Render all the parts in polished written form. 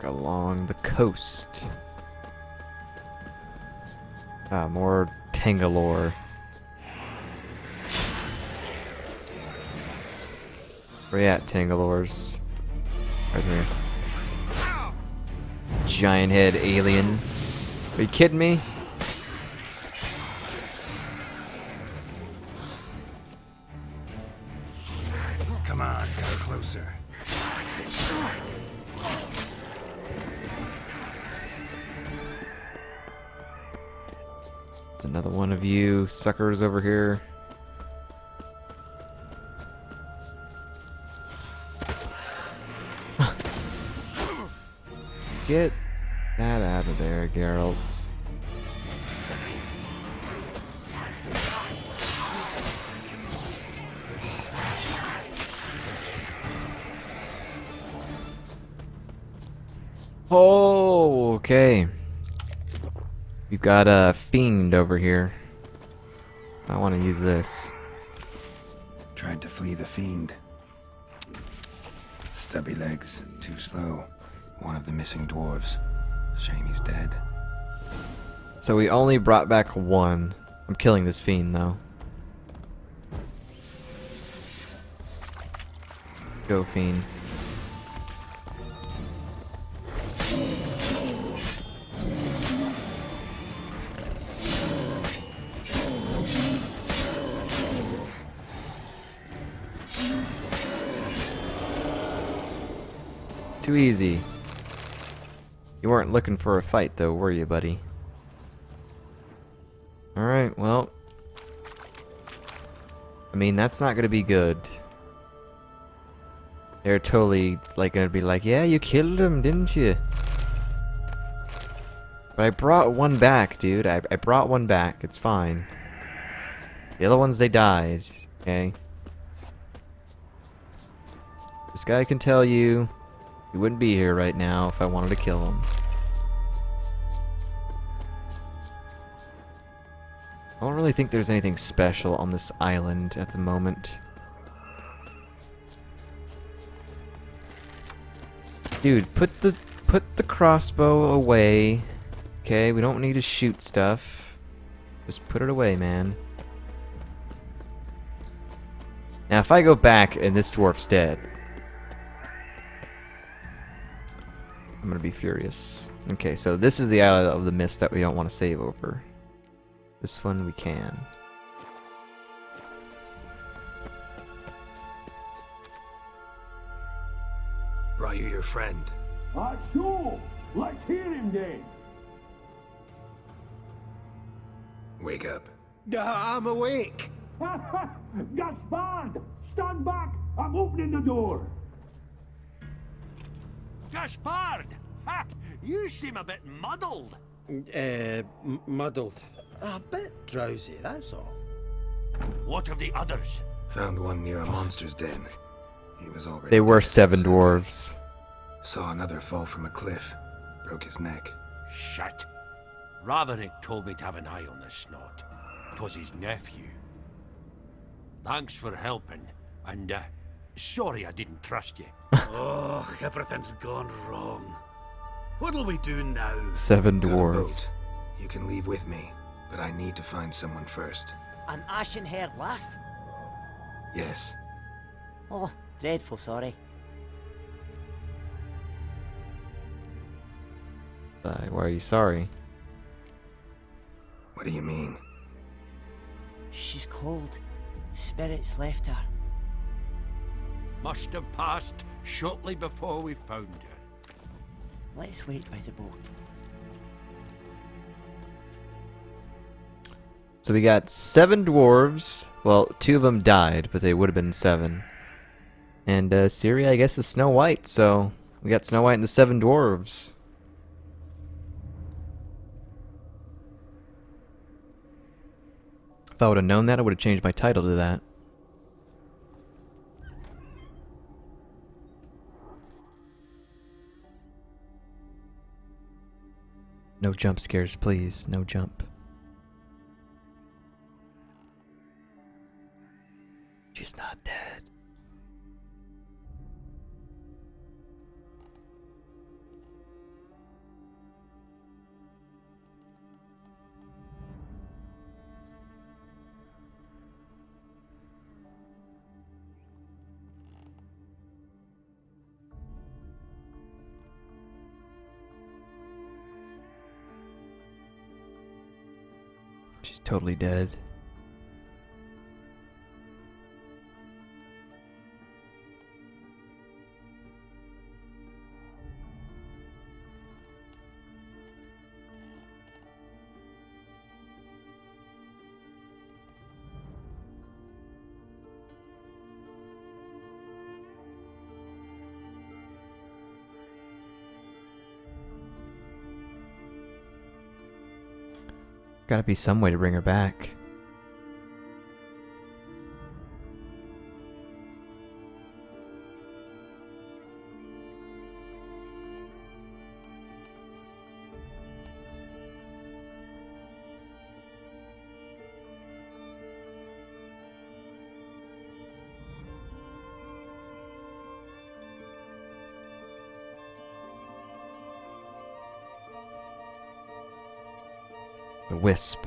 along the coast. More Tangalore. Where you at, Tangalores? Right here. Giant head alien. Are you kidding me? Come on, go closer. There's another one of you suckers over here. Get that out of there, Geralt. Oh, okay. We've got a Fiend over here. I want to use this. Tried to flee the Fiend. Stubby legs, too slow. One of the missing dwarves. Shame he's dead. So we only brought back one. I'm killing this Fiend, though. Go, Fiend. Too easy. You weren't looking for a fight, though, were you, buddy? Alright, well. I mean, that's not gonna be good. They're totally, like, gonna be like, yeah, you killed him, didn't you? But I brought one back, dude. I brought one back. It's fine. The other ones, they died. Okay? This guy can tell you he wouldn't be here right now if I wanted to kill him. I don't really think there's anything special on this island at the moment. Dude, put the crossbow away. Okay, we don't need to shoot stuff. Just put it away, man. Now, if I go back and this dwarf's dead, I'm gonna be furious. Okay, so this is the Isle of the Mist that we don't want to save over. This one we can. Brought you your friend. Sure. Let's hear him then. Wake up. I'm awake. Gaspard! Stand back! I'm opening the door! Gaspard! Ha! You seem a bit muddled. Muddled. A bit drowsy, that's all. What of the others? Found one near a monster's den. He was already They were dead, 7 sadly. dwarves. Saw another fall from a cliff. Broke his neck. Shit. Raverick told me to have an eye on the snot. 'Twas his nephew. Thanks for helping, and sorry I didn't trust you. Oh, everything's gone wrong. What'll we do now? 7 Got a dwarves. boat. You can leave with me, but I need to find someone first. An ashen-haired lass? Yes. Oh, dreadful sorry. Why are you sorry? What do you mean? She's cold. Spirits left her. Must have passed shortly before we found her. Let's wait by the boat. So we got 7 dwarves. Well, 2 of them died, but they would have been 7. And Ciri, I guess, is Snow White. So we got Snow White and the 7 dwarves. If I would have known that, I would have changed my title to that. No jump scares, please. No jump. She's not dead. She's totally dead. Gotta be some way to bring her back. The wisp.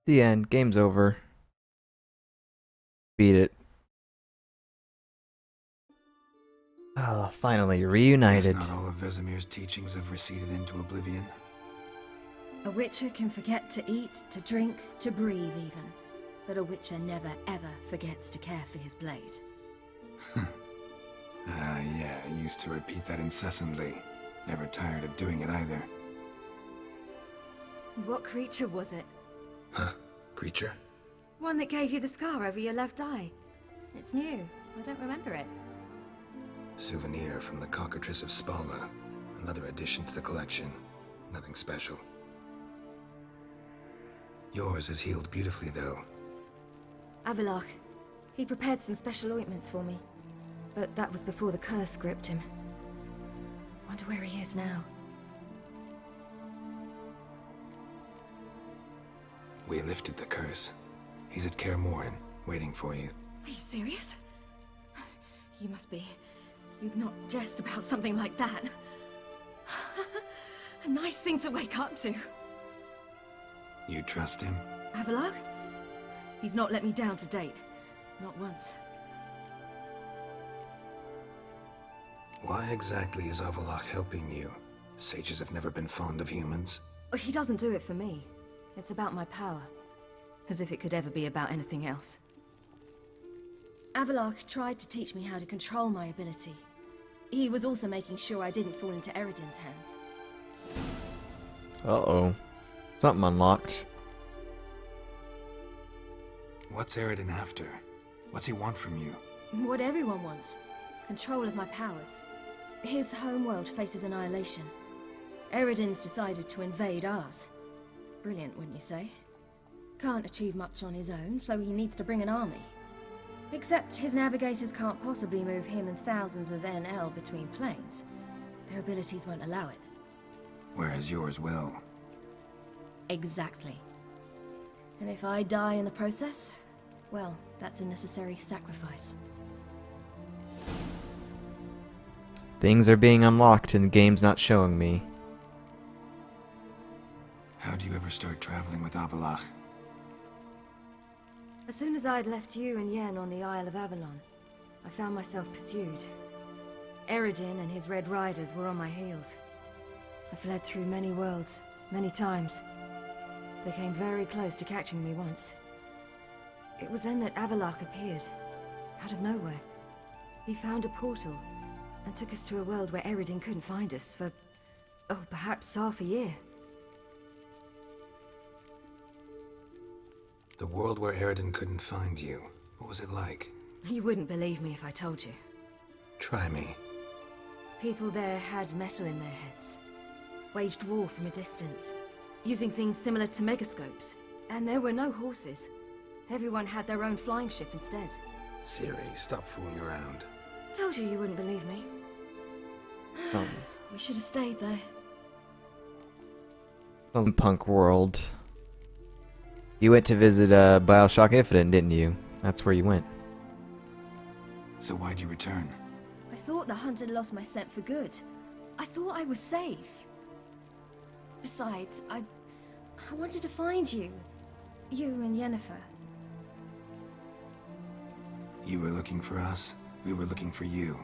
The end. Game's over. Beat it. Oh, finally, reunited. Guess not all of Vesemir's teachings have receded into oblivion. A witcher can forget to eat, to drink, to breathe even. But a witcher never ever forgets to care for his blade. Yeah, I used to repeat that incessantly. Never tired of doing it either. What creature was it? Huh? Creature? One that gave you the scar over your left eye. It's new. I don't remember it. Souvenir from the cockatrice of Spalna. Another addition to the collection. Nothing special. Yours is healed beautifully, though. Avalok. He prepared some special ointments for me. But that was before the curse gripped him. Wonder where he is now. We lifted the curse. He's at Kaer Morhen, waiting for you. Are you serious? You must be. You'd not jest about something like that. A nice thing to wake up to. You trust him? Avalok? He's not let me down to date. Not once. Why exactly is Avalok helping you? Sages have never been fond of humans. He doesn't do it for me. It's about my power. As if it could ever be about anything else. Avalok tried to teach me how to control my ability. He was also making sure I didn't fall into Eredin's hands. Uh-oh. Something unlocked. What's Eredin after? What's he want from you? What everyone wants. Control of my powers. His homeworld faces annihilation. Eredin's decided to invade ours. Brilliant, wouldn't you say? Can't achieve much on his own, so he needs to bring an army. Except his navigators can't possibly move him and thousands of NL between planes. Their abilities won't allow it. Whereas yours will. Exactly. And if I die in the process, well, that's a necessary sacrifice. Things are being unlocked and the game's not showing me. How do you ever start traveling with Avalok? As soon as I'd left you and Yen on the Isle of Avalon, I found myself pursued. Eredin and his Red Riders were on my heels. I fled through many worlds, many times. They came very close to catching me once. It was then that Avalok appeared, out of nowhere. He found a portal, and took us to a world where Eredin couldn't find us for, oh, perhaps half a year. The world where Eredin couldn't find you. What was it like? You wouldn't believe me if I told you. Try me. People there had metal in their heads. Waged war from a distance, using things similar to megascopes. And there were no horses. Everyone had their own flying ship instead. Ciri, stop fooling around. Told you wouldn't believe me. We should have stayed there. Punk world. You went to visit Bioshock Infinite, didn't you? That's where you went. So why'd you return? I thought the hunt had lost my scent for good. I thought I was safe. Besides, I wanted to find you. You and Yennefer. You were looking for us, we were looking for you.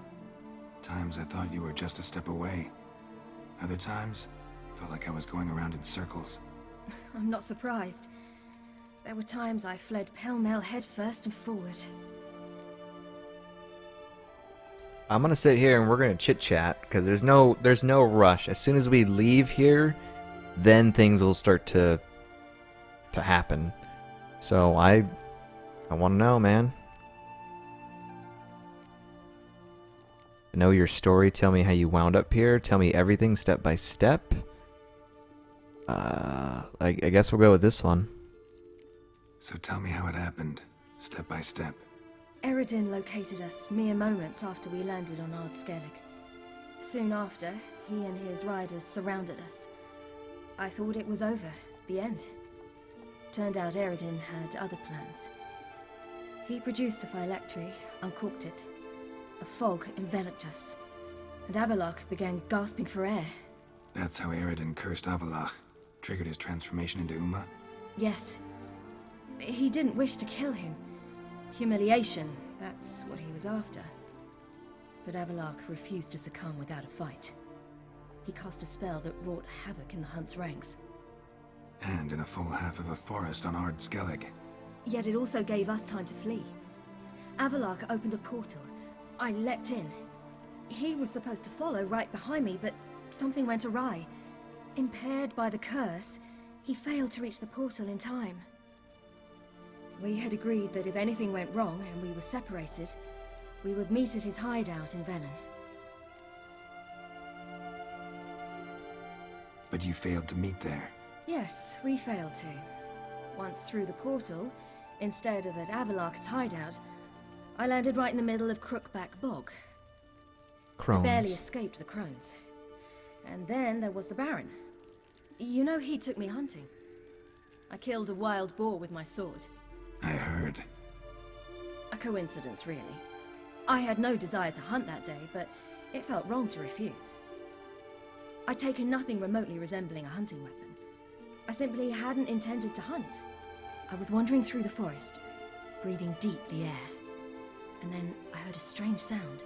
Times I thought you were just a step away. Other times, felt like I was going around in circles. I'm not surprised. There were times I fled pell-mell headfirst and forward. I'm gonna sit here and we're gonna chit-chat because there's no rush. As soon as we leave here, then things will start to happen. So I want to know, man. Know your story. Tell me how you wound up here. Tell me everything step by step. I guess we'll go with this one. So tell me how it happened, step by step. Eredin located us mere moments after we landed on Ard Skellig. Soon after, he and his riders surrounded us. I thought it was over, the end. Turned out Eredin had other plans. He produced the phylactery, uncorked it. A fog enveloped us, and Avallac'h began gasping for air. That's how Eredin cursed Avallac'h, triggered his transformation into Uma? Yes. He didn't wish to kill him. Humiliation, that's what he was after. But Avallac'h refused to succumb without a fight. He cast a spell that wrought havoc in the hunt's ranks. And in a full half of a forest on Ard Skellig. Yet it also gave us time to flee. Avallac'h opened a portal. I leapt in. He was supposed to follow right behind me, but something went awry. Impaired by the curse, he failed to reach the portal in time. We had agreed that if anything went wrong and we were separated, we would meet at his hideout in Velen. But you failed to meet there. Yes, we failed to. Once through the portal, instead of at Avallac'h's hideout, I landed right in the middle of Crookback Bog. I barely escaped the crones. And then there was the Baron. You know, he took me hunting. I killed a wild boar with my sword. I heard. A coincidence, really. I had no desire to hunt that day, but it felt wrong to refuse. I'd taken nothing remotely resembling a hunting weapon. I simply hadn't intended to hunt. I was wandering through the forest, breathing deep the air. And then I heard a strange sound.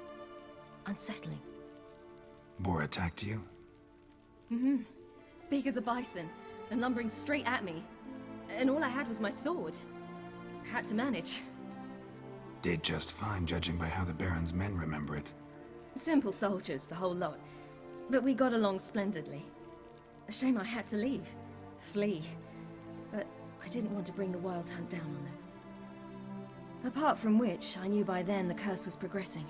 Unsettling. Boar attacked you? Mm-hmm. Big as a bison, and lumbering straight at me. And all I had was my sword. Had to manage. Did just fine, judging by how the Baron's men remember it. Simple soldiers, the whole lot. But we got along splendidly. A shame I had to leave. Flee. But I didn't want to bring the wild hunt down on them. Apart from which, I knew by then the curse was progressing.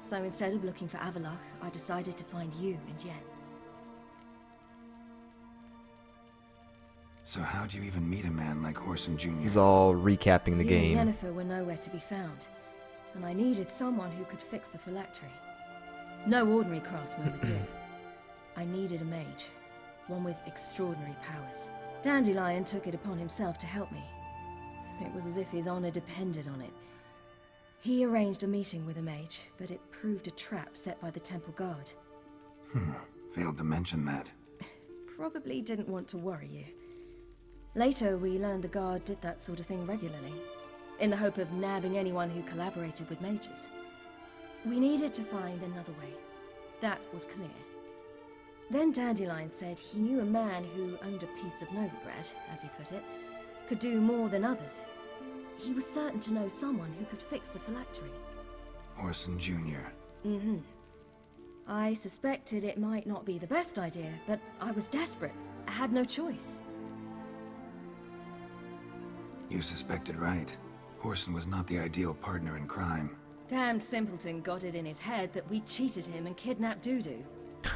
So instead of looking for Avallac'h, I decided to find you and Yen. So how'd you even meet a man like Whoreson Jr.? He's all recapping the game. You and Yennefer were nowhere to be found, and I needed someone who could fix the phylactery. No ordinary craftsman would do. I needed a mage, one with extraordinary powers. Dandelion took it upon himself to help me. It was as if his honor depended on it. He arranged a meeting with a mage, but it proved a trap set by the temple guard. Failed to mention that. Probably didn't want to worry you. Later, we learned the guard did that sort of thing regularly, in the hope of nabbing anyone who collaborated with mages. We needed to find another way. That was clear. Then Dandelion said he knew a man who owned a piece of Novigrad, as he put it, could do more than others. He was certain to know someone who could fix the phylactery. Whoreson Jr. Mm-hmm. I suspected it might not be the best idea, but I was desperate. I had no choice. You suspected right. Whoreson was not the ideal partner in crime. Damned simpleton got it in his head that we cheated him and kidnapped Dudu.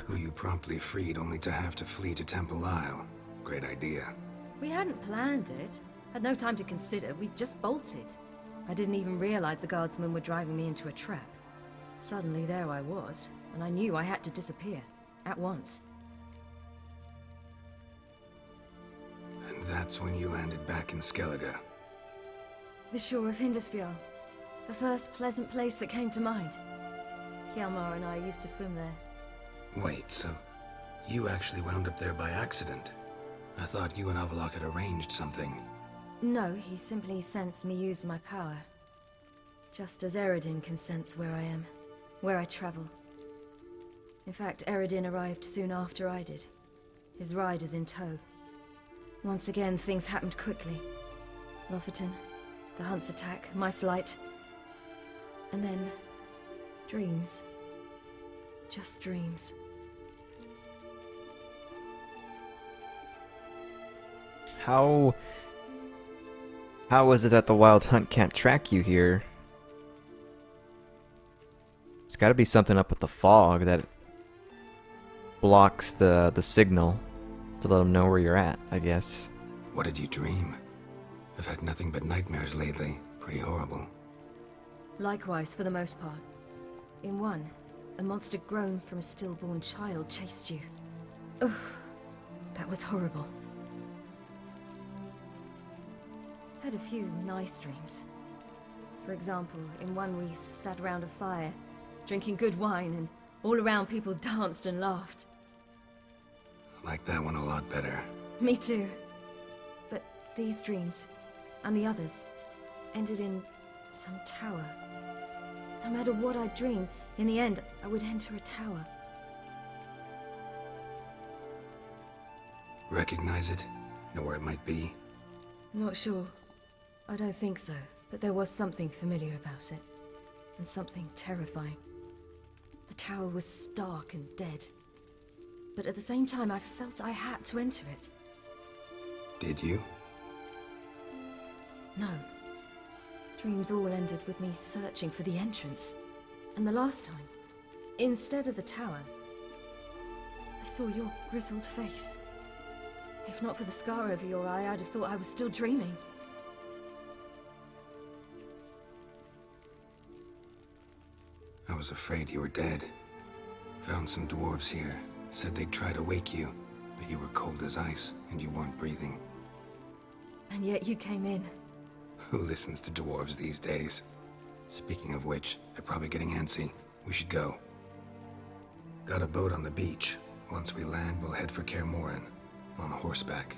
Who you promptly freed only to have to flee to Temple Isle. Great idea. We hadn't planned it. Had no time to consider. We just bolted. I didn't even realize the guardsmen were driving me into a trap. Suddenly there I was, and I knew I had to disappear. At once. And that's when you landed back in Skellige. The shore of Hindisfjall. The first pleasant place that came to mind. Hjalmar and I used to swim there. Wait, so you actually wound up there by accident? I thought you and Avalok had arranged something. No, he simply sensed me use my power. Just as Eredin can sense where I am, where I travel. In fact, Eredin arrived soon after I did. His riders in tow. Once again, things happened quickly. Lofoten, the hunt's attack, my flight. And then... dreams. Just dreams. How is it that the Wild Hunt can't track you here? There's got to be something up with the fog that blocks the signal to let them know where you're at, I guess. What did you dream? I've had nothing but nightmares lately. Pretty horrible. Likewise, for the most part. In one, a monster grown from a stillborn child chased you. Ugh, that was horrible. Had a few nice dreams. For example, in one we sat around a fire, drinking good wine, and all around people danced and laughed. Like that one a lot better. Me too. But these dreams, and the others, ended in some tower. No matter what I dream, in the end, I would enter a tower. Recognize it? Know where it might be? Not sure. I don't think so, but there was something familiar about it. And something terrifying. The tower was stark and dead. But at the same time, I felt I had to enter it. Did you? No. Dreams all ended with me searching for the entrance. And the last time, instead of the tower, I saw your grizzled face. If not for the scar over your eye, I'd have thought I was still dreaming. I was afraid you were dead. Found some dwarves here. Said they'd try to wake you, but you were cold as ice and you weren't breathing. And yet you came in. Who listens to dwarves these days? Speaking of which, they're probably getting antsy. We should go. Got a boat on the beach. Once we land, we'll head for Kaer Morhen. On horseback.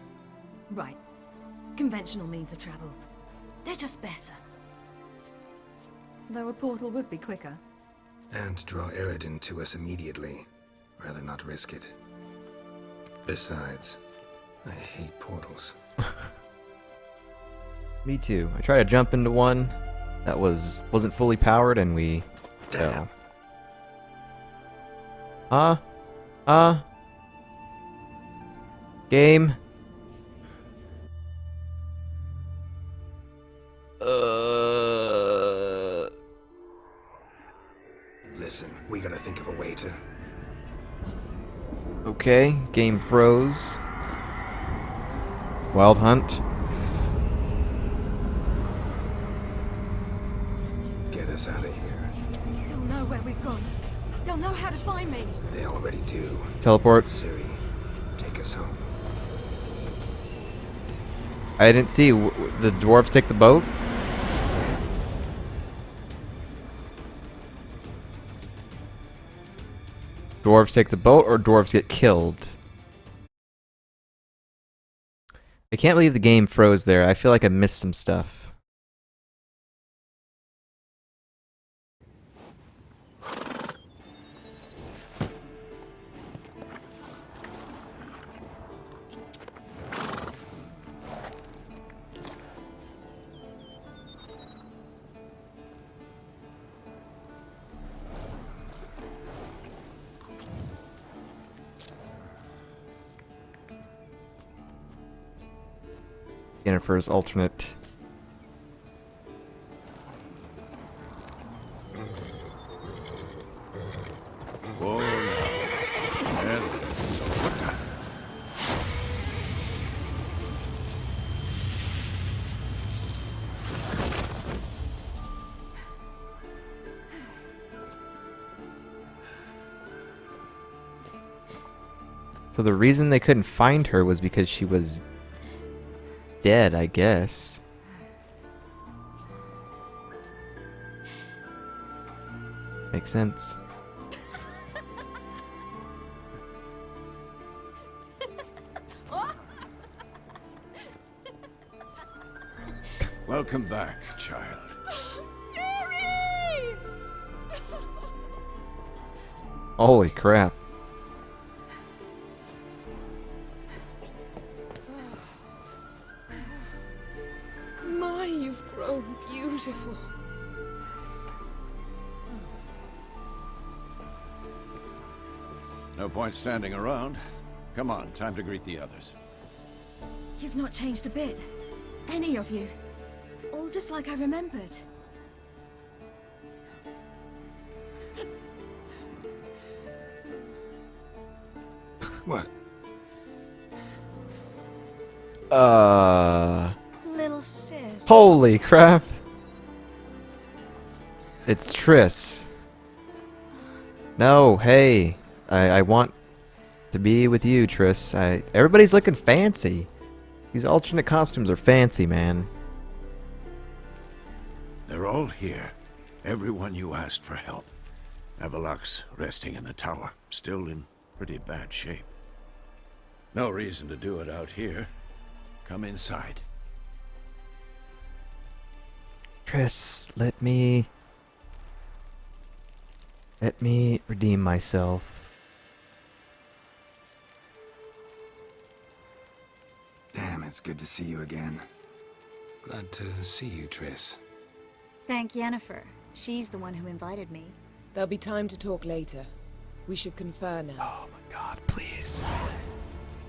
Right. Conventional means of travel. They're just better. Though a portal would be quicker. And draw Eredin to us immediately. Rather not risk it. Besides, I hate portals. Me too. I tried to jump into one that wasn't fully powered, and we Damn. fell. Game. Listen, we gotta think of a way to... Okay, game froze. Wild Hunt. get us out of here. They'll know where we've gone. They'll know how to find me. They already do. Teleport. Ciri, take us home. I didn't see. The dwarves take the boat? Dwarves take the boat, or dwarves get killed? I can't believe the game froze there. I feel like I missed some stuff. Yennefer's alternate. So the reason they couldn't find her was because she was dead, I guess. Makes sense. Welcome back, child. Ciri! Holy crap. My, you've grown beautiful. No point standing around. Come on, time to greet the others. You've not changed a bit. Any of you. All just like I remembered. What? Little sis. Holy crap. It's Triss. No, hey. I want to be with you, Triss. Everybody's looking fancy. These alternate costumes are fancy, man. They're all here. Everyone you asked for help. Avalok's resting in the tower, still in pretty bad shape. No reason to do it out here. Come inside. Triss, let me redeem myself. Damn, it's good to see you again. Glad to see you, Triss. Thank Yennefer. She's the one who invited me. There'll be time to talk later. We should confer now. Oh my god, please.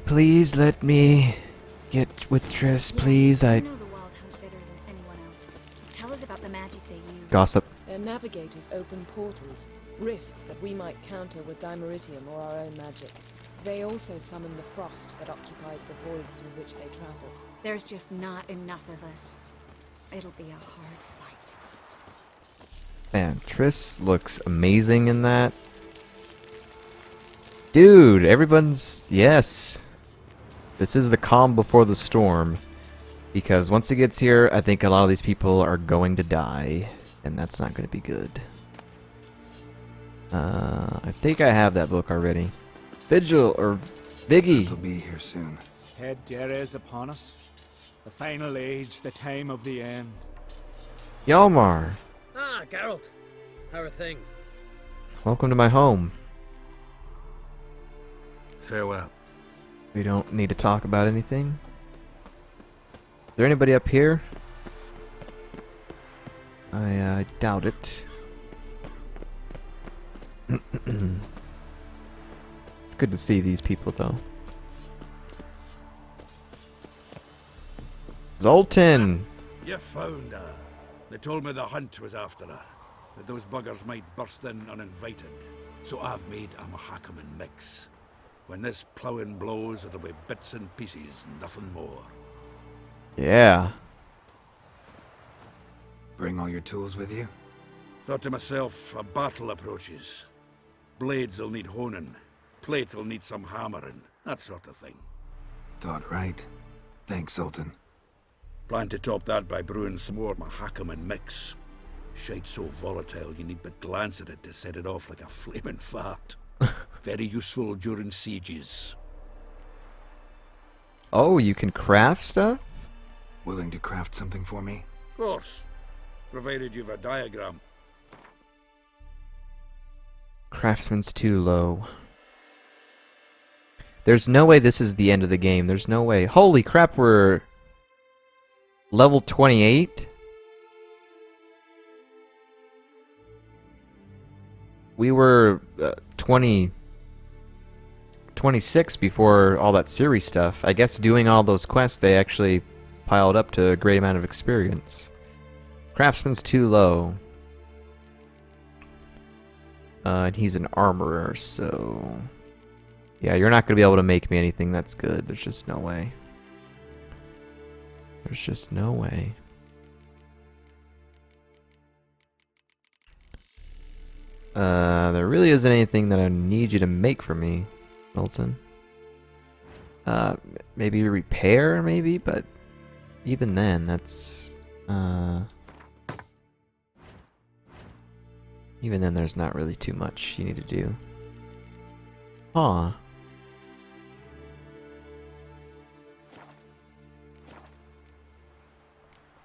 Please let me get with Triss, please. You I know the Wild Hunt better than anyone else. Tell us about the magic they use. gossip. Their navigators open portals, rifts that we might counter with dimeritium or our own magic. They also summon the frost that occupies the voids through which they travel. There's just not enough of us. It'll be a hard fight. Man, Triss looks amazing in that. Dude, everyone's... Yes. This is the calm before the storm. Because once it gets here, I think a lot of these people are going to die. And that's not going to be good. I think I have that book already. Vigil, or Viggy. It'll be here soon. Head Dere is upon us. The final age, the time of the end. Yalmar, Ah, Geralt. How are things? welcome to my home. Farewell. We don't need to talk about anything. Is there anybody up here? I doubt it. It's good to see these people, though. Zoltan! You found her. They told me the hunt was after her, that those buggers might burst in uninvited. So I've made a Mahakaman mix. When this ploughing blows, it'll be bits and pieces, nothing more. Yeah. Bring all your tools with you? Thought to myself, a battle approaches. Blades will need honing, plate will need some hammering, that sort of thing. Thought right. Thanks, Sultan. Plan to top that by brewing some more Mahakaman mix. Shite so volatile you need but glance at it to set it off like a flaming fart. Very useful during sieges. Oh, you can craft stuff? Willing to craft something for me? Of course, provided you've a diagram. Craftsman's too low. There's no way this is the end of the game. There's no way. Holy crap, we're level 28? We were 26 before all that Ciri stuff. I guess doing all those quests, they actually piled up to a great amount of experience. Craftsman's too low. And he's an armorer, so... Yeah, you're not going to be able to make me anything that's good. There's just no way. There's just no way. There really isn't anything that I need you to make for me, Milton. Maybe repair, maybe, but even then, that's even then, there's not really too much you need to do. Aw.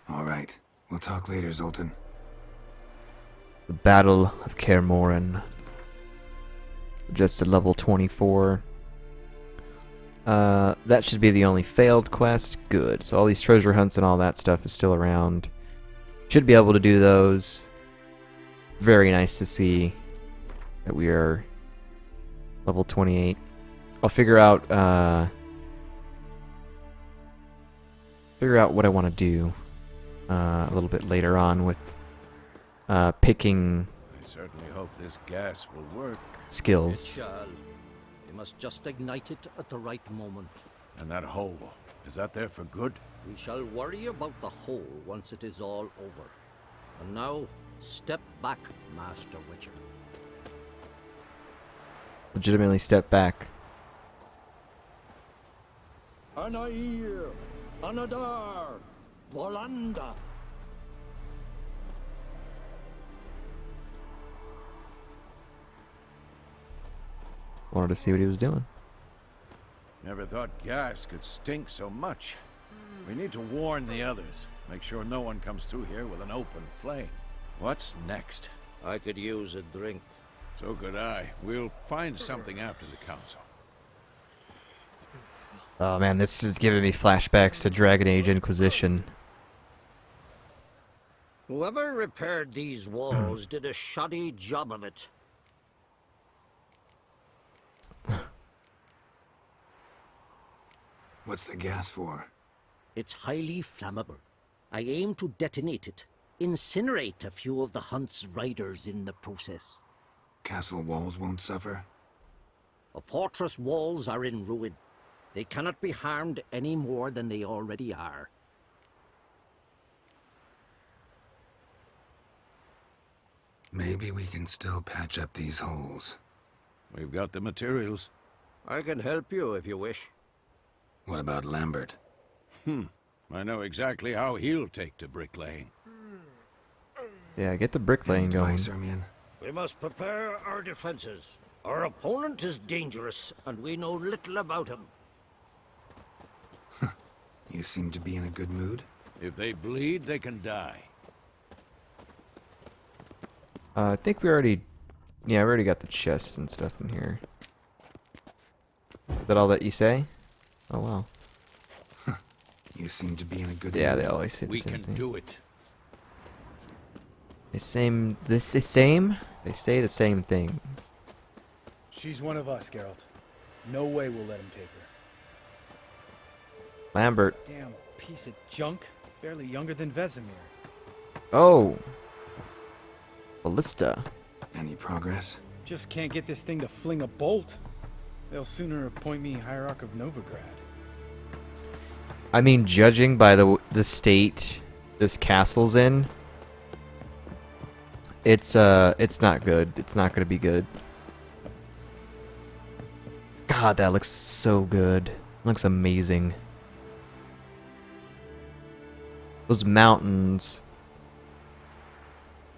All right. We'll talk later, Zoltan. The Battle of Kaer Morhen. Just a level 24. That should be the only failed quest. Good. So all these treasure hunts and all that stuff is still around. Should be able to do those. Very nice to see that we are level 28. I'll figure out what I want to do a little bit later on with picking I certainly hope this gas will work. skills. It shall. We must just ignite it at the right moment. And that hole, is that there for good? We shall worry about the hole once it is all over. And now, step back, Master Witcher. Legitimately step back. Anair, Anadar, Volanda. Wanted to see what he was doing. Never thought gas could stink so much. We need to warn the others. Make sure no one comes through here with an open flame. What's next? I could use a drink. So could I. We'll find something after the council. Oh man, this is giving me flashbacks to Dragon Age Inquisition. Whoever repaired these walls did a shoddy job of it. What's the gas for? It's highly flammable. I aim to detonate it. Incinerate a few of the hunt's riders in the process. Castle walls won't suffer? The fortress walls are in ruin. They cannot be harmed any more than they already are. Maybe we can still patch up these holes. We've got the materials. I can help you if you wish. What about Lambert? I know exactly how he'll take to bricklaying. Yeah, get the bricklaying going. Advice, Ermion? We must prepare our defenses. Our opponent is dangerous, and we know little about him. You seem to be in a good mood. If they bleed, they can die. I think we already... Yeah, we already got the chests and stuff in here. Is that all that you say? Oh, wow. You seem to be in a good Yeah, mood. they always say the We same can thing. do it. They say the same things. She's one of us, Geralt. No way we'll let him take her. Lambert. Damn piece of junk. Barely younger than Vesemir. Oh. Ballista. Any progress? Just can't get this thing to fling a bolt. They'll sooner appoint me Hierarch of Novigrad. I mean, judging by the state this castle's in, it's not good. It's not gonna be good. God, that looks so good. Looks amazing. Those mountains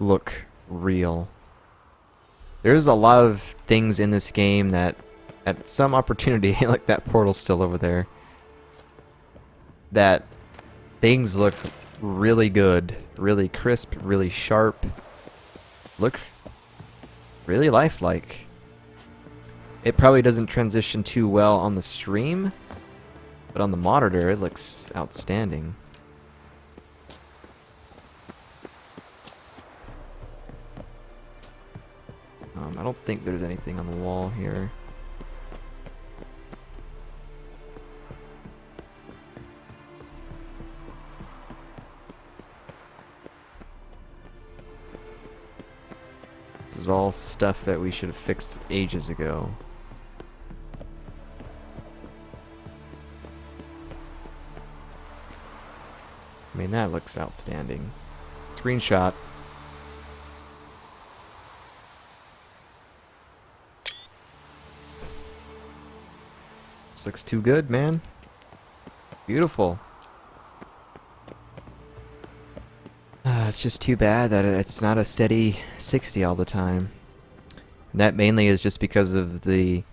look real. There's a lot of things in this game that, at some opportunity, like that portal still over there, that things look really good, really crisp, really sharp, look really lifelike. It probably doesn't transition too well on the stream, but on the monitor it looks outstanding. I don't think there's anything on the wall here. This is all stuff that we should have fixed ages ago. I mean, that looks outstanding. Screenshot. This looks too good, man. Beautiful. It's just too bad that it's not a steady 60 all the time. And that mainly is just because of the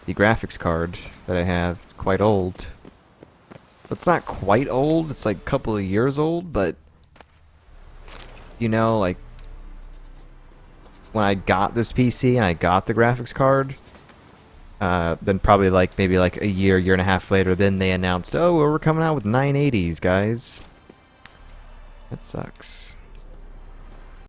graphics card that I have. It's quite old. It's not quite old. It's like a couple of years old, but you know, like when I got this PC and I got the graphics card, then probably like maybe like a year and a half later, then they announced, oh, well, we're coming out with 980s, guys. That sucks.